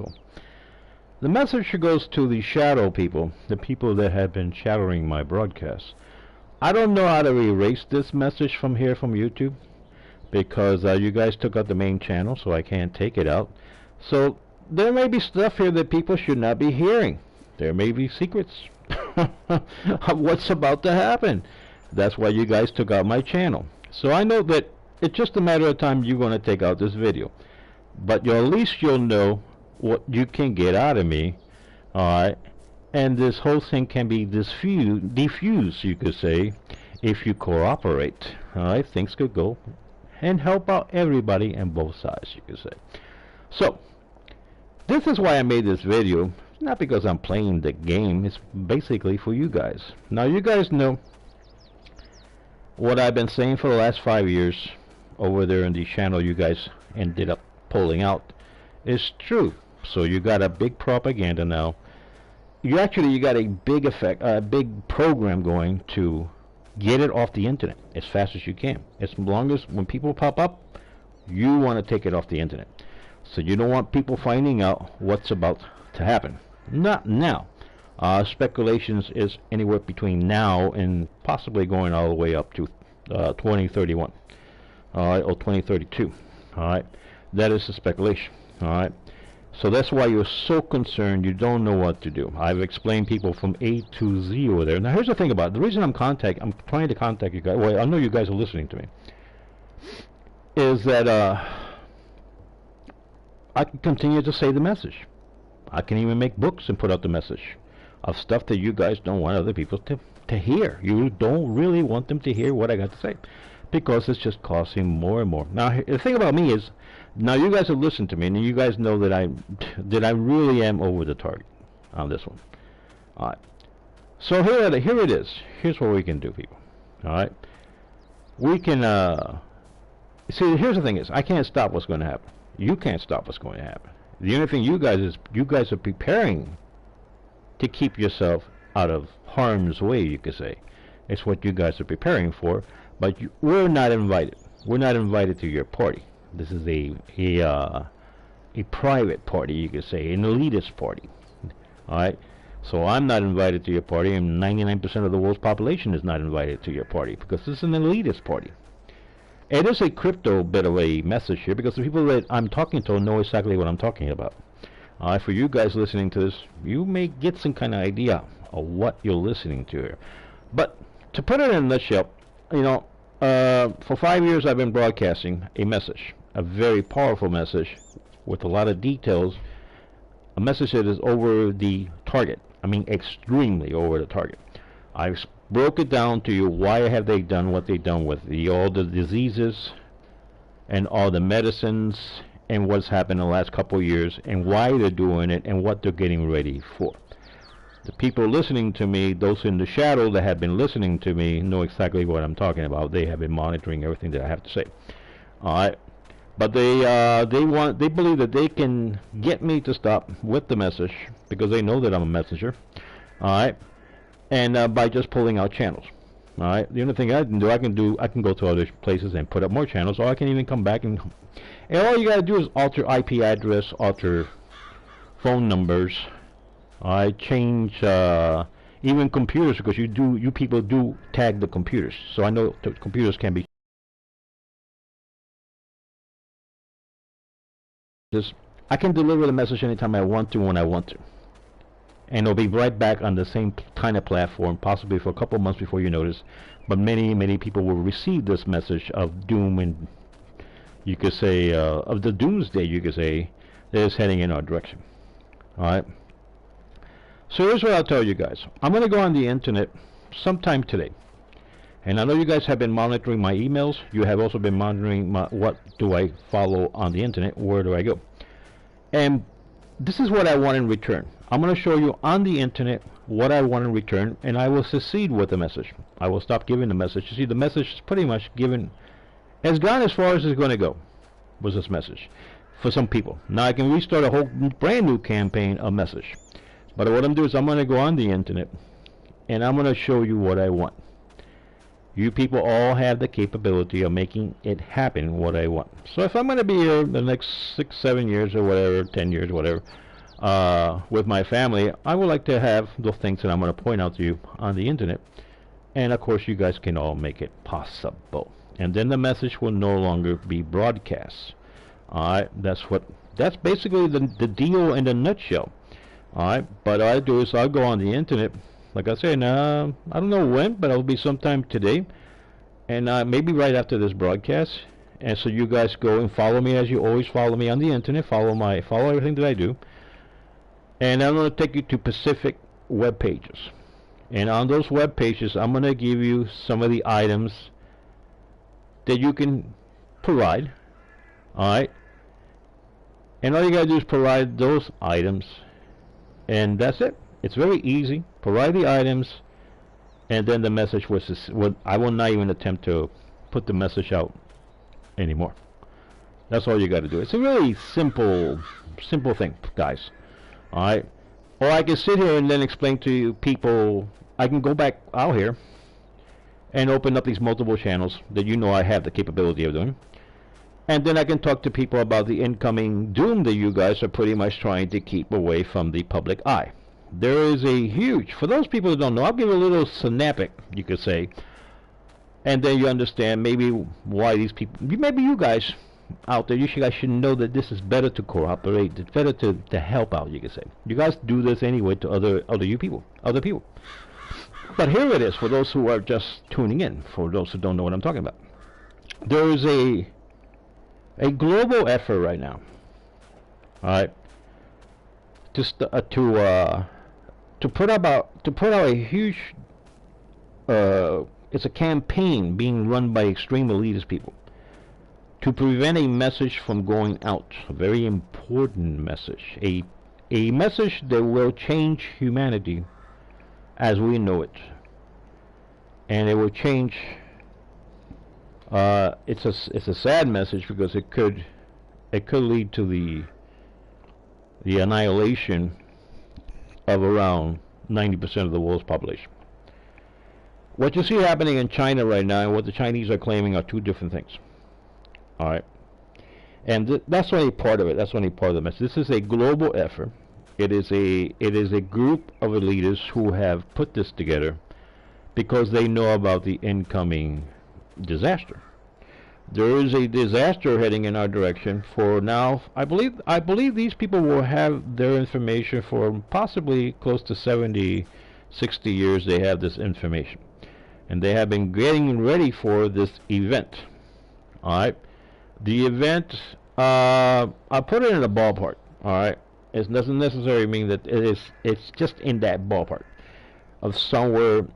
So the message goes to the shadow people, the people that have been shadowing my broadcasts. I don't know how to erase this message from here from YouTube, because you guys took out the main channel, so I can't take it out. So there may be stuff here that people should not be hearing. There may be secrets of what's about to happen. That's why you guys took out my channel. So I know that it's just a matter of time you're going to take out this video. But at least you'll know what you can get out of me. Alright. And this whole thing can be diffused, you could say, if you cooperate. Alright, things could go and help out everybody on both sides, you could say. So, this is why I made this video. Not because I'm playing the game, it's basically for you guys. Now, you guys know what I've been saying for the last 5 years over there in the channel you guys ended up pulling out is true. So you got a big propaganda now. You got a big effect, a big program going to get it off the internet as fast as you can. As long as when people pop up, you want to take it off the internet. So you don't want people finding out what's about to happen. Not now. Speculations is anywhere between now and possibly going all the way up to 2031, or 2032. All right, that is the speculation. All right. So that's why you're so concerned you don't know what to do. I've explained people from A to Z over there. Now here's the thing about it. The reason I'm trying to contact you guys, well, I know you guys are listening to me, is that I can continue to say the message. I can even make books and put out the message of stuff that you guys don't want other people to hear. You don't really want them to hear what I got to say, because it's just costing more and more. Now the thing about me is, now you guys have listened to me, and you guys know that I really am over the target on this one. All right. So here it is. Here's what we can do, people. All right. We can see. Here's the thing: is I can't stop what's going to happen. You can't stop what's going to happen. The only thing you guys are preparing to keep yourself out of harm's way, you could say. It's what you guys are preparing for. But we're not invited. We're not invited to your party. This is a private party, you could say, an elitist party. All right. So I'm not invited to your party, and 99% of the world's population is not invited to your party, because this is an elitist party. It is a crypto bit of a message here, because the people that I'm talking to know exactly what I'm talking about. For you guys listening to this, you may get some kind of idea of what you're listening to here. But to put it in a nutshell, you know, for 5 years I've been broadcasting a message, a very powerful message with a lot of details, a message that is over the target. I mean, extremely over the target. I broke it down to you why have they done what they've done with all the diseases and all the medicines and what's happened in the last couple of years and why they're doing it and what they're getting ready for. The people listening to me, those in the shadow that have been listening to me, know exactly what I'm talking about. They have been monitoring everything that I have to say. All right, but they believe that they can get me to stop with the message because they know that I'm a messenger. All right, and by just pulling out channels. All right, the only thing I can do, I can go to other places and put up more channels, or I can even come back and all you gotta do is alter IP address, alter phone numbers. I change even computers, because you people do tag the computers, so I know the computers can be. I can deliver the message anytime I want to, when I want to, and it'll be right back on the same kind of platform, possibly for a couple of months before you notice. But many people will receive this message of doom, and you could say of the doomsday, you could say, that is heading in our direction. All right. So here's what I'll tell you guys. I'm going to go on the internet sometime today. And I know you guys have been monitoring my emails. You have also been monitoring what do I follow on the internet, where do I go. And this is what I want in return. I'm going to show you on the internet what I want in return, and I will succeed with the message. I will stop giving the message. You see, the message is pretty much given, has gone as far as it's going to go, was this message, for some people. Now I can restart a whole brand new campaign of message. But what I'm doing is I'm going to go on the internet and I'm going to show you what I want. You people all have the capability of making it happen what I want. So if I'm going to be here the next 6, 7 years or whatever, 10 years, whatever, with my family, I would like to have those things that I'm going to point out to you on the internet. And of course, you guys can all make it possible. And then the message will no longer be broadcast. Alright, that's basically the deal in a nutshell. Alright, but what I do is I'll go on the internet, like I said, I don't know when, but it'll be sometime today, and maybe right after this broadcast. And so you guys go and follow me as you always follow me on the internet. Follow everything that I do. And I'm going to take you to specific web pages. And on those web pages, I'm going to give you some of the items that you can provide. Alright? And all you got to do is provide those items. And that's it. It's very easy. Provide the items. And then the message I will not even attempt to put the message out anymore. That's all you got to do. It's a really simple thing, guys. Alright? Or I can sit here and then explain to you people. I can go back out here and open up these multiple channels that you know I have the capability of doing. And then I can talk to people about the incoming doom that you guys are pretty much trying to keep away from the public eye. There is a huge, for those people who don't know, I'll give a little synaptic, you could say, and then you understand maybe why these people, maybe you guys out there, guys should know that this is better to cooperate, it's better to help out, you could say. You guys do this anyway to other people. But here it is, for those who are just tuning in, for those who don't know what I'm talking about. There is a global effort right now, alright, to put out a huge, it's a campaign being run by extreme elitist people to prevent a message from going out, a very important message, a message that will change humanity as we know it, and it will change. It's a sad message because it could lead to the annihilation of around 90% of the world's population. What you see happening in China right now and what the Chinese are claiming are two different things. All right, and that's only part of it. That's only part of the message. This is a global effort. It is a group of elitists who have put this together because they know about the incoming disaster. There is a disaster heading in our direction for now. I believe these people will have their information for possibly close to 70, 60 years. They have this information, and they have been getting ready for this event. All right, the event. I'll put it in a ballpark. All right, it doesn't necessarily mean that it's just in that ballpark of somewhere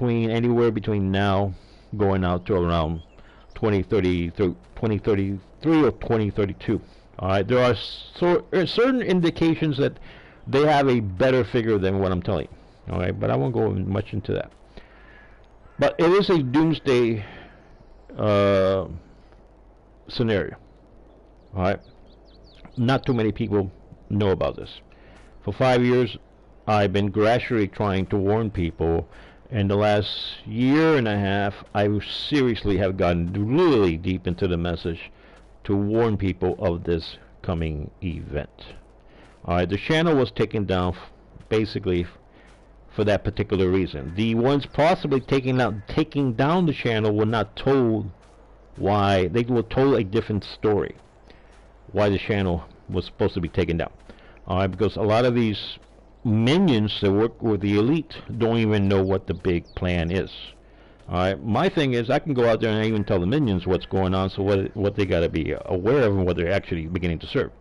anywhere between now going out to around 2033 or 2032. All right, there are certain indications that they have a better figure than what I'm telling you. All right, but I won't go much into that. But it is a doomsday scenario. All right, not too many people know about this. For 5 years, I've been gradually trying to warn people. In the last year and a half, I seriously have gotten really deep into the message to warn people of this coming event. Alright, the channel was taken down basically for that particular reason. The ones possibly taking down the channel were not told why. They were told a different story why the channel was supposed to be taken down. Alright, because a lot of these minions that work with the elite don't even know what the big plan is. Alright, my thing is I can go out there and even tell the minions what's going on, so what they got to be aware of and what they're actually beginning to serve.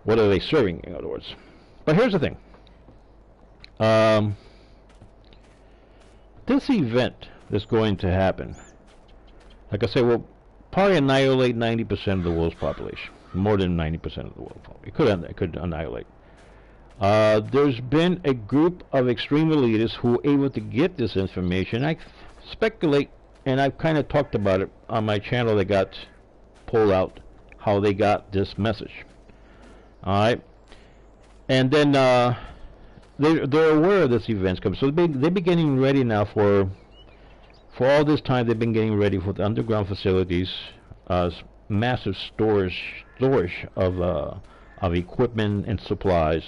What are they serving, in other words? But here's the thing. This event that's going to happen, like I said, will probably annihilate 90% of the world's population. More than 90% of the world. It could annihilate. There's been a group of extreme elitists who were able to get this information. I speculate, and I've kind of talked about it on my channel that got pulled out, how they got this message. Alright? And then they're aware of this event's coming. So they've been getting ready now for all this time. They've been getting ready for the underground facilities, massive storage of equipment and supplies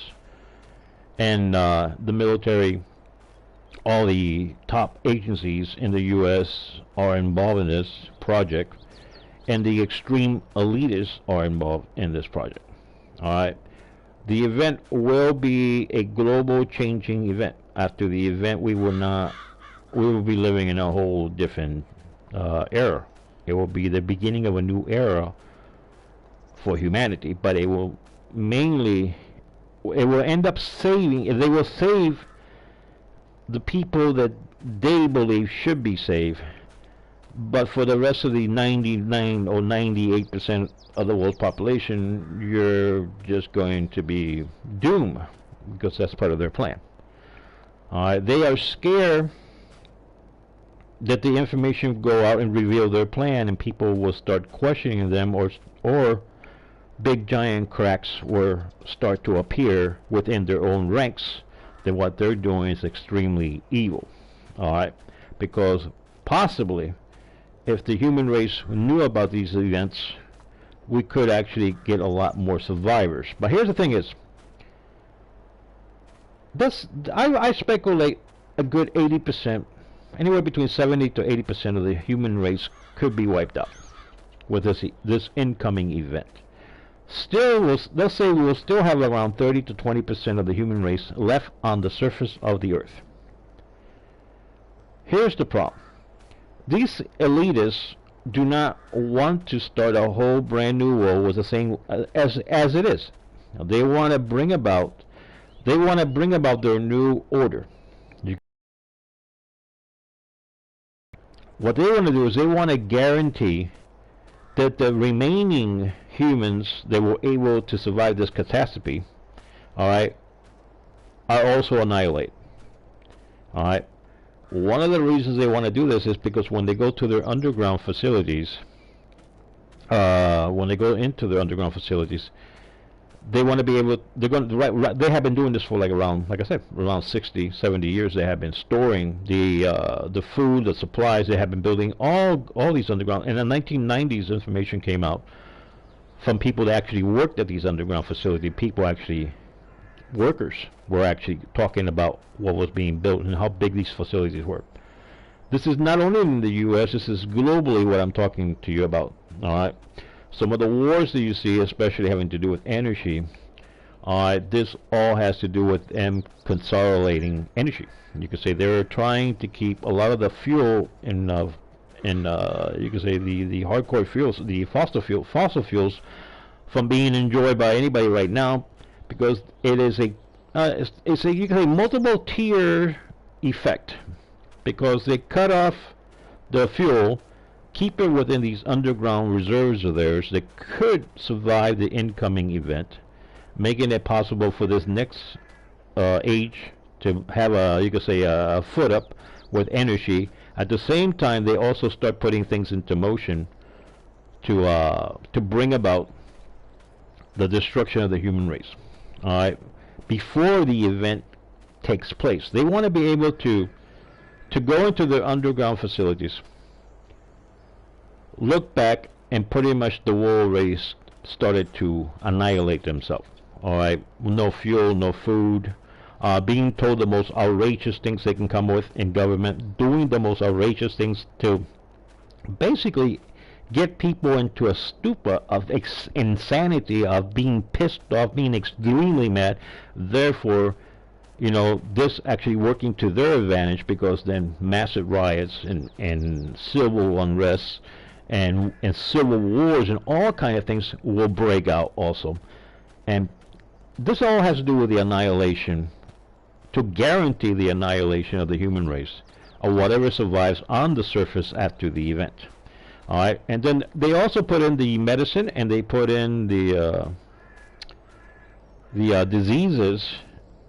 and the military, all the top agencies in the U.S. are involved in this project, and the extreme elitists are involved in this project. All right. The event will be a global changing event. After the event, we will be living in a whole different era. It will be the beginning of a new era for humanity, but it will mainly, it will end up saving, they will save the people that they believe should be saved, but for the rest of the 99 or 98% of the world's population, you're just going to be doomed, because that's part of their plan. They are scared that the information will go out and reveal their plan, and people will start questioning them, or big giant cracks will start to appear within their own ranks that what they're doing is extremely evil. All right, because possibly, if the human race knew about these events, we could actually get a lot more survivors. But here's the thing: I speculate a good 80%, anywhere between 70 to 80% of the human race could be wiped out with this incoming event. Still, let's say we will still have around 30 to 20% of the human race left on the surface of the earth. Here's the problem. These elitists do not want to start a whole brand new world with the same as it is. They want to bring about their new order. What they want to do is they want to guarantee that the remaining humans that were able to survive this catastrophe, all right, are also annihilated. All right. One of the reasons they want to do this is because when they go to their underground facilities, they want to be able. They're going to, they have been doing this for like I said, around 60, 70 years. They have been storing the food, the supplies. They have been building all these underground. And in the 1990s, information came out from people that actually worked at these underground facilities. Workers were actually talking about what was being built and how big these facilities were. This is not only in the U.S., this is globally what I'm talking to you about. All right. Some of the wars that you see, especially having to do with energy, this all has to do with them consolidating energy. You could say they're trying to keep a lot of the fuel in you could say the hardcore fuels, the fossil fuels, from being enjoyed by anybody right now, because it is it's a you can say multiple tier effect, because they cut off the fuel, keep it within these underground reserves of theirs that could survive the incoming event, making it possible for this next age to have you could say a foot up with energy. At the same time, they also start putting things into motion to bring about the destruction of the human race. All right, before the event takes place, they want to be able to go into their underground facilities, look back, and pretty much the world race started to annihilate themselves. All right, no fuel, no food, being told the most outrageous things they can come with in government, doing the most outrageous things to basically get people into a stupor of insanity, of being pissed off, being extremely mad. Therefore, this actually working to their advantage, because then massive riots and civil unrest and civil wars and all kind of things will break out also. And this all has to do with the annihilation, to guarantee the annihilation of the human race, or whatever survives on the surface after the event. All right, and then they also put in the medicine, and they put in the diseases,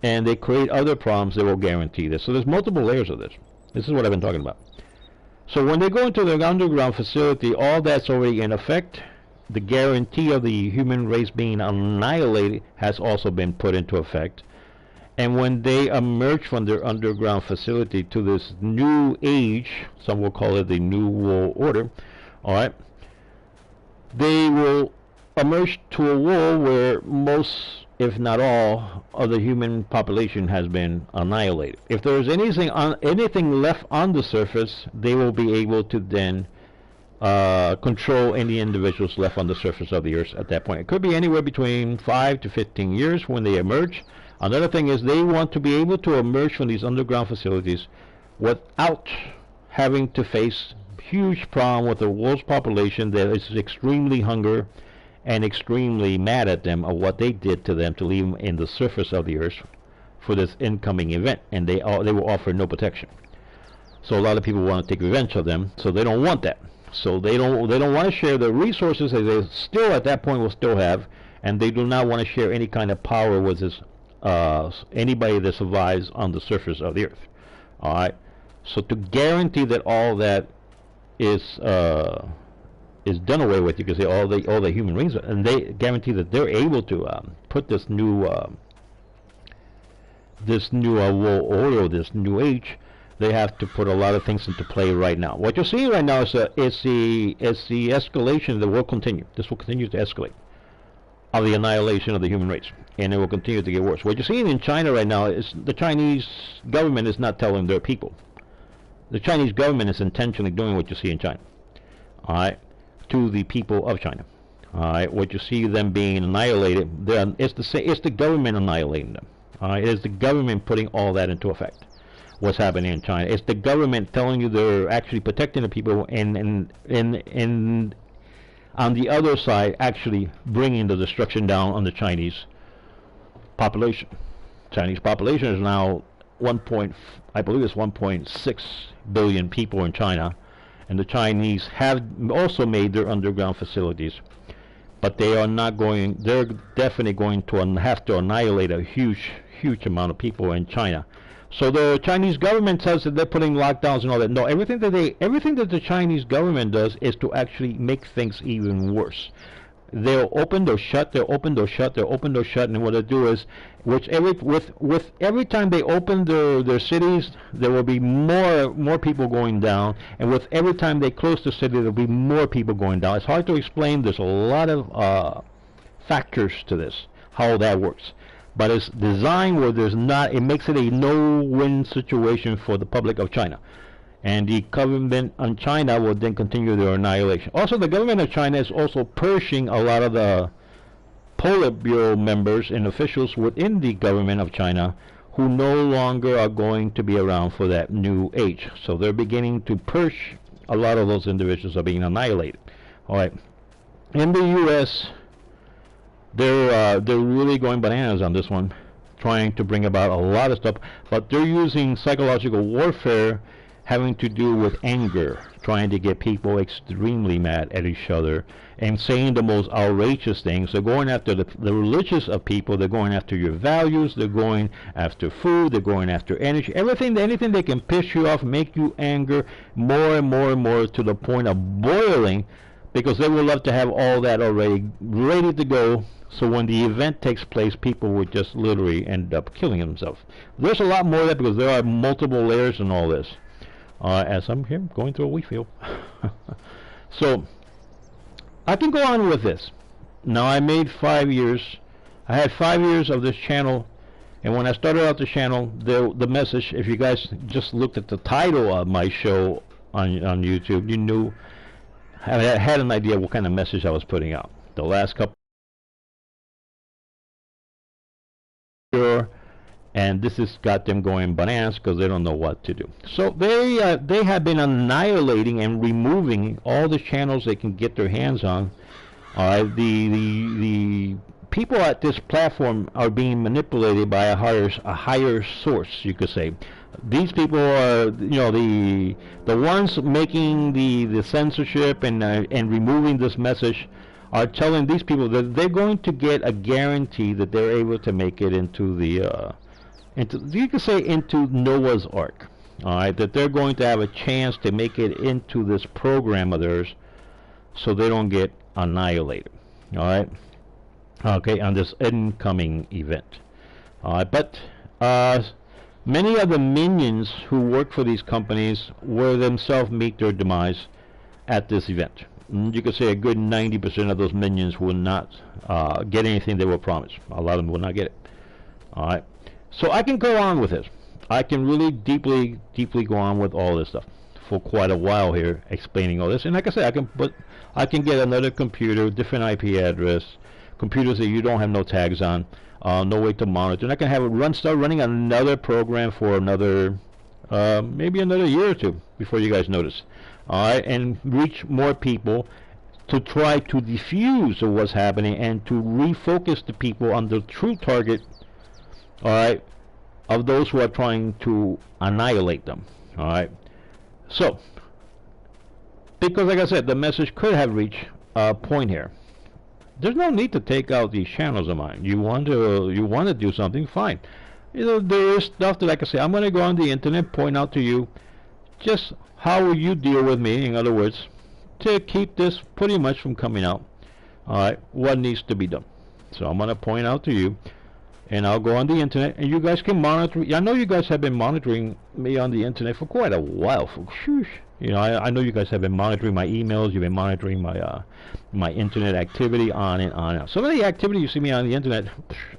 and they create other problems that will guarantee this. So there's multiple layers of this. This is what I've been talking about. So when they go into their underground facility, all that's already in effect. The guarantee of the human race being annihilated has also been put into effect. And when they emerge from their underground facility to this new age, some will call it the New World Order, all right, they will emerge to a world where most if not all, of the human population has been annihilated. If there is anything left on the surface, they will be able to then control any individuals left on the surface of the earth at that point. It could be anywhere between 5 to 15 years when they emerge. Another thing is they want to be able to emerge from these underground facilities without having to face huge problem with the world's population that is extremely hungry and extremely mad at them of what they did to them to leave them in the surface of the earth for this incoming event, and they will offer no protection. So a lot of people want to take revenge of them, so they don't want that. So they don't want to share the resources that they still at that point will still have, and they do not want to share any kind of power with this anybody that survives on the surface of the earth. All right. So to guarantee that all that is done away with, you can say all the human race, and they guarantee that they're able to put this new world order, this new age. They have to put a lot of things into play right now. What you're seeing right now is the escalation that will continue. This will continue to escalate of the annihilation of the human race, and it will continue to get worse. What you're seeing in China right now is the Chinese government is not telling their people. The Chinese government is intentionally doing what you see in China, all right, to the people of China. All right, what you see them being annihilated, it's the government annihilating them. All right, it's the government putting all that into effect. What's happening in China? It's the government telling you they're actually protecting the people, and on the other side, actually bringing the destruction down on the Chinese population. Chinese population is now I believe it's 1.6 billion people in China, and the Chinese have also made their underground facilities, but they are not going. They're definitely going to have to annihilate a huge amount of people in China. So the Chinese government says that they're putting lockdowns and all that. No, everything that the Chinese government does is to actually make things even worse. They'll open, they'll shut, they'll open, they'll shut, they'll open, they'll shut, and what they do is, with every time they open their cities, there will be more people going down, and with every time they close the city, there'll be more people going down. It's hard to explain. There's a lot of factors to this, how that works. But it's designed where it makes it a no-win situation for the public of China. And the government of China will then continue their annihilation. Also, the government of China is also purging a lot of the Politburo members and officials within the government of China who no longer are going to be around for that new age. So they're beginning to purge a lot of those individuals are being annihilated. All right. In the U.S., they're really going bananas on this one, trying to bring about a lot of stuff, but they're using psychological warfare having to do with anger, trying to get people extremely mad at each other and saying the most outrageous things. They're going after the religious of people. They're going after your values. They're going after food. They're going after energy. Anything they can piss you off, make you anger more and more and more to the point of boiling, because they would love to have all that already ready to go. So when the event takes place, people would just literally end up killing themselves. There's a lot more of that because there are multiple layers in all this. As I'm here going through a wheat field. So I can go on with this. Now I made 5 years. I had 5 years of this channel, and when I started out the channel, the message, if you guys just looked at the title of my show on YouTube, you knew, I had an idea what kind of message I was putting out. The last couple, and this has got them going bananas because they don't know what to do. So they have been annihilating and removing all the channels they can get their hands on. The people at this platform are being manipulated by a higher source, you could say. These people are, the ones making the censorship and removing this message are telling these people that they're going to get a guarantee that they're able to make it into the you could say into Noah's Ark. All right, that they're going to have a chance to make it into this program of theirs, so they don't get annihilated. All right, okay, on this incoming event. All right, but many of the minions who work for these companies will themselves meet their demise at this event. you could say a good 90% of those minions will not get anything they were promised. A lot of them will not get it. All right. So I can go on with this. I can really deeply go on with all this stuff for quite a while here, explaining all this. And like I said, I can get another computer, different IP address, computers that you don't have no tags on, no way to monitor, and I can have it start running another program for another, maybe another year or two before you guys notice. All right, and reach more people to try to diffuse of what's happening and to refocus the people on the true target. All right, of those who are trying to annihilate them. All right. So, because like I said, the message could have reached a point here. There's no need to take out these channels of mine. You want to do something, fine. You know, there is stuff that, like I say, I'm going to go on the internet, point out to you just how will you deal with me, in other words, to keep this pretty much from coming out. All right, what needs to be done. So I'm going to point out to you, and I'll go on the internet, and you guys can monitor. I know you guys have been monitoring me on the internet for quite a while. You know, I know you guys have been monitoring my emails. You've been monitoring my my internet activity, on and on and on. Some of the activity you see me on the internet,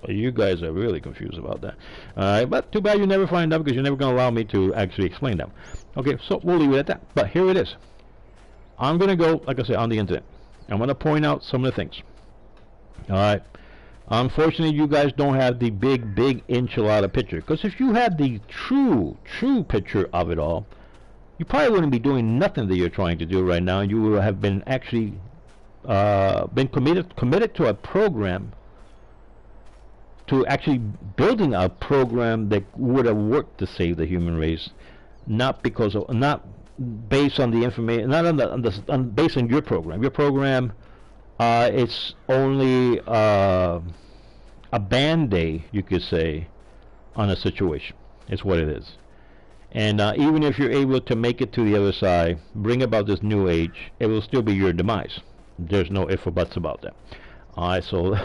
you guys are really confused about that. All right, but too bad you never find out, because you're never going to allow me to actually explain them. Okay, so we'll leave it at that. But here it is. I'm going to go, like I said, on the internet. I'm going to point out some of the things. All right. Unfortunately, you guys don't have the big enchilada picture. Because if you had the true picture of it all, you probably wouldn't be doing nothing that you're trying to do right now. You would have been actually been committed to a program, to actually building a program that would have worked to save the human race, not based on the information, not on based on your program. Your program, it's only a band-aid, you could say, on a situation. It's what it is. And even if you're able to make it to the other side, bring about this new age, it will still be your demise. There's no ifs or buts about that. Alright, so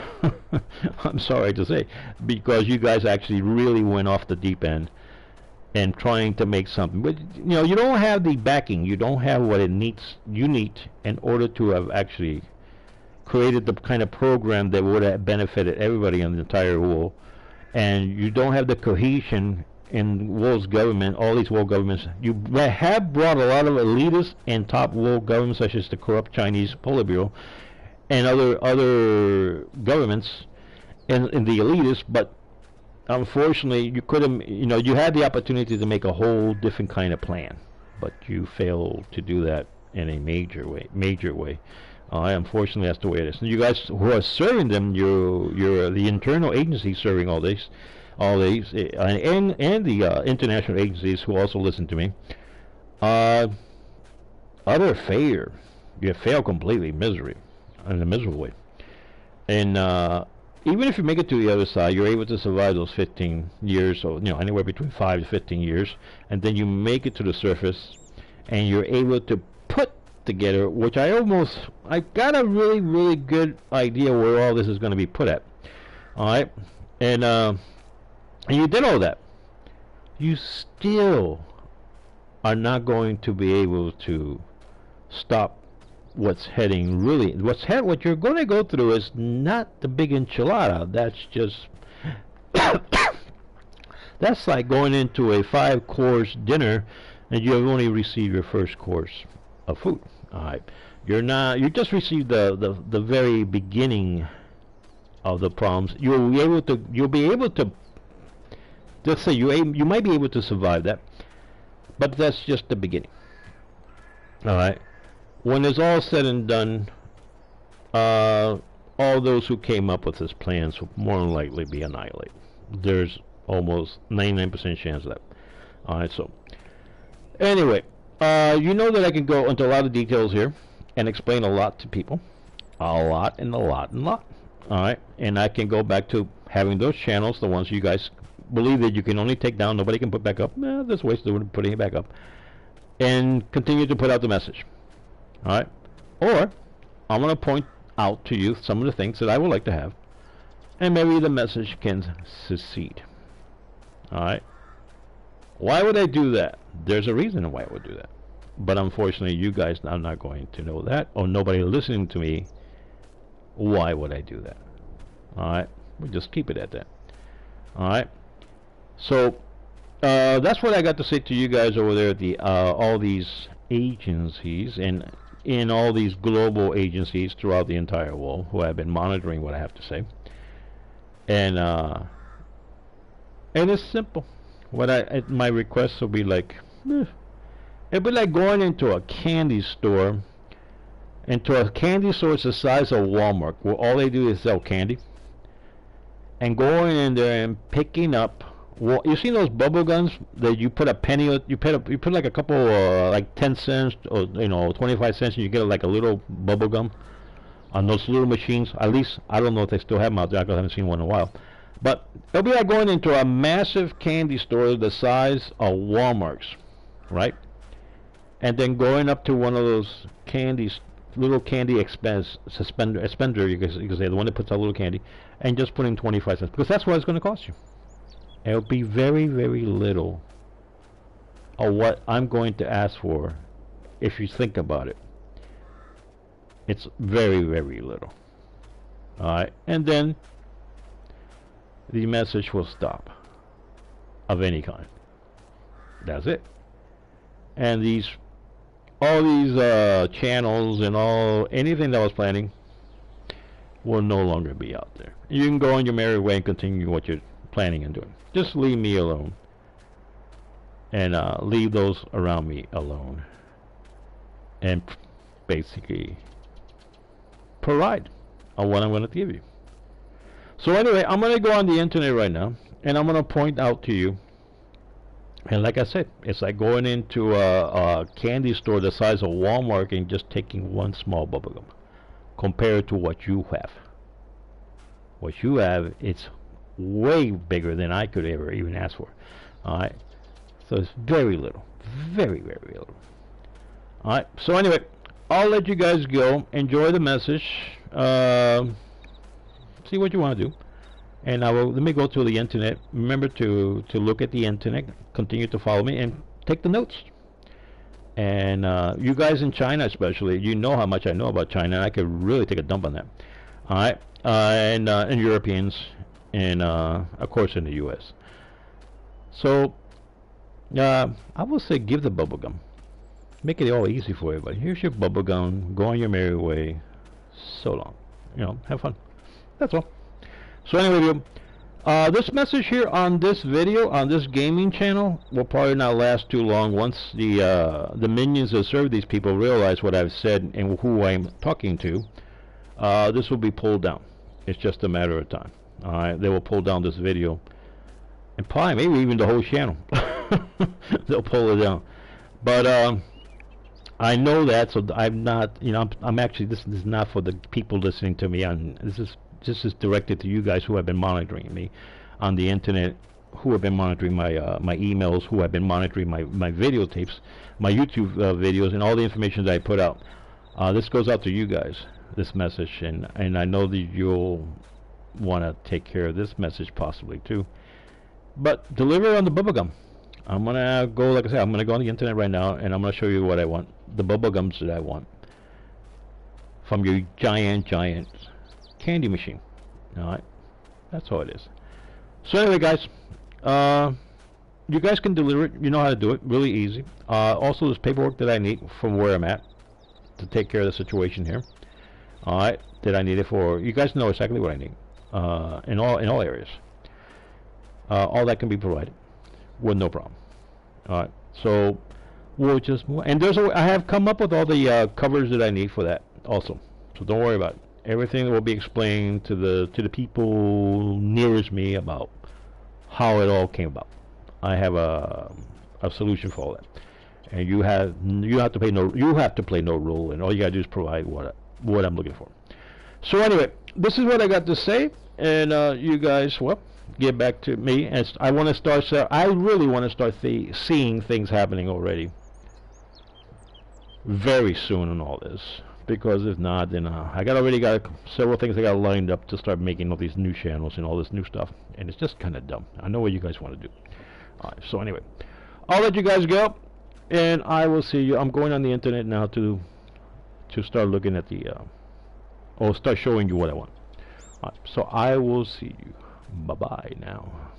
I'm sorry to say, because you guys actually really went off the deep end and trying to make something. But you know, you don't have the backing, you don't have what you need in order to have actually created the kind of program that would have benefited everybody in the entire world. And you don't have the cohesion in world's government, all these world governments. You have brought a lot of elitists and top world governments, such as the corrupt Chinese Politburo and other governments in the elitists, but unfortunately you couldn't, you know, you had the opportunity to make a whole different kind of plan, but you failed to do that in a major way. Unfortunately, that's the way it is. And you guys who are serving them, you're the internal agency serving all these, and the international agencies who also listen to me. Utter failure. You have failed completely, in a miserable way. And even if you make it to the other side, you're able to survive those 15 years, or you know, anywhere between 5 to 15 years, and then you make it to the surface, and you're able to put together, which I got a really good idea where all this is going to be put at. All right, and you did all that. You still are not going to be able to stop what's heading. Really, what you're going to go through is not the big enchilada. That's just that's like going into a 5-course dinner and you have only received your first course of food. All right, you just received the very beginning of the problems. You'll be able to just say you might be able to survive that, but that's just the beginning. All right, when it's all said and done, all those who came up with this plans will more than likely be annihilated. There's almost 99% chance of that. All right, so anyway, you know that I can go into a lot of details here and explain a lot to people, a lot. All right, and I can go back to having those channels, the ones you guys believe that you can only take down, nobody can put back up. There's ways to putting it back up, and continue to put out the message. All right, or I'm going to point out to you some of the things that I would like to have, and maybe the message can succeed. All right, why would I do that? There's a reason why I would do that. But unfortunately, you guys are not going to know that, or nobody listening to me. Why would I do that? All right, we'll just keep it at that. All right. So that's what I got to say to you guys over there at the all these agencies and in all these global agencies throughout the entire world who have been monitoring what I have to say. And it's simple. What my requests will be like, it'd be like going into a candy store. Into a candy store it's the size of Walmart, where all they do is sell candy, and going in there and picking up. Well, you seen those bubble guns that you put a penny, you put like a couple, like 10 cents or 25 cents, and you get like a little bubble gum on those little machines. At least I don't know if they still have them out there, because I haven't seen one in a while. But it'll be like going into a massive candy store the size of Walmart's, right? And then going up to one of those little candy spender, you can say, the one that puts out little candy, and just putting 25 cents, because that's what it's going to cost you. It'll be very, very little of what I'm going to ask for if you think about it. It's very, very little. Alright, and then the message will stop of any kind. That's it. And all these channels and anything that I was planning will no longer be out there. You can go on your merry way and continue what you're planning and doing. Just leave me alone, and leave those around me alone, and basically provide on what I'm going to give you. So anyway, I'm going to go on the internet right now, and I'm going to point out to you, and like I said, it's like going into a candy store the size of Walmart and just taking one small bubblegum compared to what you have. What you have, it's way bigger than I could ever even ask for. Alright, so it's very little, very, very little. Alright, so anyway, I'll let you guys go. Enjoy the message. See what you want to do, and let me go to the internet. Remember to look at the internet, continue to follow me, and take the notes. And you guys in China especially, you know how much I know about China, and I could really take a dump on that. Alright, and Europeans, and of course in the US. So I will say, give the bubble gum. Make it all easy for everybody. Here's your bubble gum. Go on your merry way. So long. Have fun. That's all. So anyway, this message here on this video, on this gaming channel, will probably not last too long. Once the minions that serve these people realize what I've said and who I'm talking to, this will be pulled down. It's just a matter of time. Alright, they will pull down this video, and probably maybe even the whole channel. They'll pull it down. But I know that, so I'm not, I'm actually, this is not for the people listening to me. This is directed to you guys who have been monitoring me on the internet, who have been monitoring my my emails, who have been monitoring my videotapes, my YouTube videos, and all the information that I put out. This goes out to you guys, this message, and I know that you'll want to take care of this message possibly too. But deliver on the bubblegum. I'm gonna go, like I said, I'm gonna go on the internet right now, and I'm gonna show you what I want, the bubblegums that I want from your giant candy machine. Alright, that's all it is. So anyway, guys, you guys can deliver it. You know how to do it, really easy. Also, there's paperwork that I need from where I'm at to take care of the situation here. Alright, that I need it for. You guys know exactly what I need in all areas. All that can be provided with no problem. Alright, so we'll just move. And I have come up with all the covers that I need for that also, so don't worry about it. Everything will be explained to the people nearest me about how it all came about. I have a solution for all that, and you have to play no role, and all you gotta do is provide what I'm looking for. So anyway, this is what I got to say, and you guys, well, get back to me. As I want to start. I really want to start seeing things happening already very soon in all this. Because if not, then I already got several things I got lined up to start making all these new channels and all this new stuff, and it's just kind of dumb. I know what you guys want to do. Alright, so anyway, I'll let you guys go. And I will see you. I'm going on the internet now to start looking at the or start showing you what I want. So I will see you. Bye bye now.